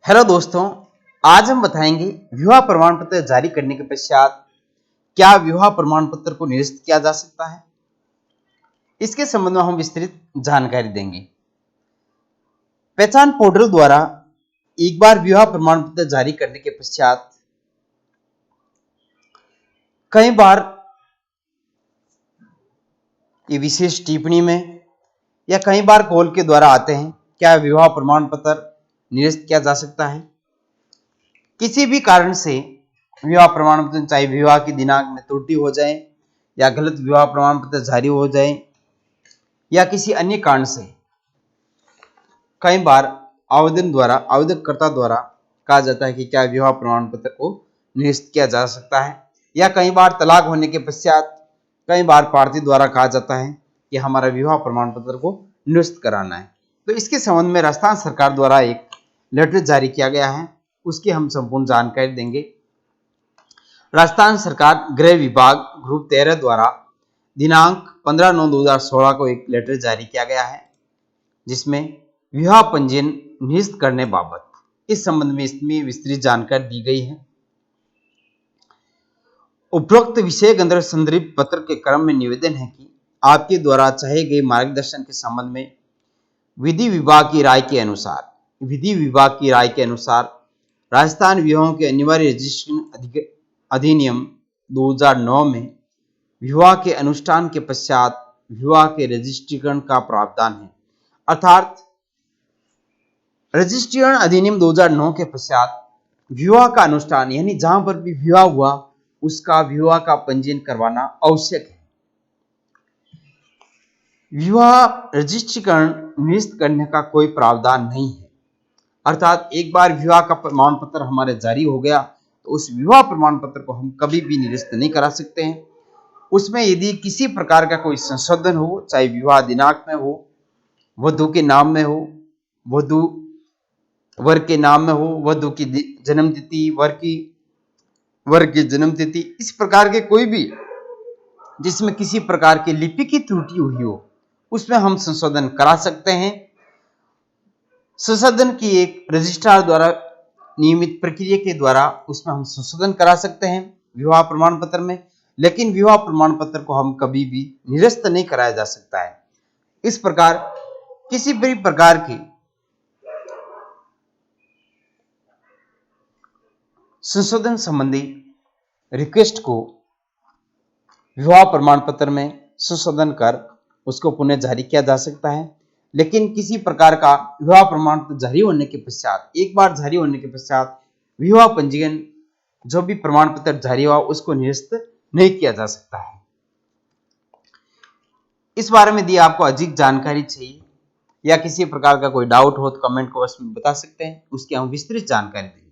Hello दोस्तों, आज हम बताएंगे विवाह प्रमाण पत्र जारी करने के पश्चात क्या विवाह प्रमाण पत्र को निरस्त किया जा सकता है। इसके संबंध में हम विस्तृत जानकारी देंगे। पहचान पोर्टल द्वारा एक बार विवाह प्रमाण पत्र जारी करने के पश्चात कई बार ये विशेष टिप्पणी में या कई बार कॉल के द्वारा आते हैं, क्या विवाह प्रमाण पत्र निरस्त किया जा सकता है। किसी भी कारण से विवाह प्रमाण पत्र, चाहे विवाह की दिनांक में त्रुटि हो जाए या गलत विवाह प्रमाण पत्र जारी हो जाए या किसी अन्य कारण से कई बार आवेदनकर्ता द्वारा कहा जाता है कि क्या विवाह प्रमाण पत्र को निरस्त किया जा सकता है, या कई बार तलाक होने के पश्चात कई बार पार्टी द्वारा कहा जाता है कि हमारा विवाह प्रमाण पत्र को निरस्त कराना है। तो इसके संबंध में राजस्थान सरकार द्वारा एक लेटर जारी किया गया है, उसकी हम संपूर्ण जानकारी देंगे। राजस्थान सरकार गृह विभाग ग्रुप 13 द्वारा दिनांक 15/9/2016 को एक लेटर जारी किया गया है, जिसमें विवाह पंजीयन निरस्त करने बाबत इस संबंध में इसमें विस्तृत जानकारी दी गई है। उपरोक्त विषय के अंदर संदर्भित पत्र के क्रम में निवेदन है कि आपके द्वारा चाहे गए मार्गदर्शन के संबंध में विधि विभाग की राय के अनुसार राजस्थान विवाहों के अनिवार्य रजिस्ट्रेशन अधिनियम 2009 में विवाह के अनुष्ठान के पश्चात विवाह के रजिस्ट्रीकरण का प्रावधान है। अर्थात रजिस्ट्रेशन अधिनियम 2009 के पश्चात विवाह का अनुष्ठान यानी जहां पर भी विवाह हुआ उसका विवाह का पंजीयन करवाना आवश्यक है। विवाह रजिस्ट्रीकरण निरस्त करने का कोई प्रावधान नहीं है। अर्थात एक बार विवाह का प्रमाण पत्र हमारे जारी हो गया तो उस विवाह प्रमाण पत्र को हम कभी भी निरस्त नहीं करा सकते हैं। उसमें यदि किसी प्रकार का कोई संशोधन हो, चाहे विवाह दिनांक में हो, वधु के नाम में हो, वधु वर के नाम में हो, वधु की जन्म तिथि, वर की जन्म तिथि, इस प्रकार के कोई भी जिसमें किसी प्रकार की लिपि की त्रुटि हुई हो उसमें हम संशोधन करा सकते हैं। संशोधन की एक रजिस्ट्रार द्वारा नियमित प्रक्रिया के द्वारा उसमें हम संशोधन करा सकते हैं विवाह प्रमाण पत्र में, लेकिन विवाह प्रमाण पत्र को हम कभी भी निरस्त नहीं कराया जा सकता है। इस प्रकार किसी भी प्रकार की संशोधन संबंधी रिक्वेस्ट को विवाह प्रमाण पत्र में संशोधन कर उसको पुनः जारी किया जा सकता है, लेकिन किसी प्रकार का विवाह प्रमाण पत्र जारी होने के पश्चात, एक बार जारी होने के पश्चात विवाह पंजीयन जो भी प्रमाण पत्र जारी हुआ उसको निरस्त नहीं किया जा सकता है। इस बारे में यदि आपको अधिक जानकारी चाहिए या किसी प्रकार का कोई डाउट हो तो कमेंट बॉक्स में बता सकते हैं, उसकी हम विस्तृत जानकारी देंगे।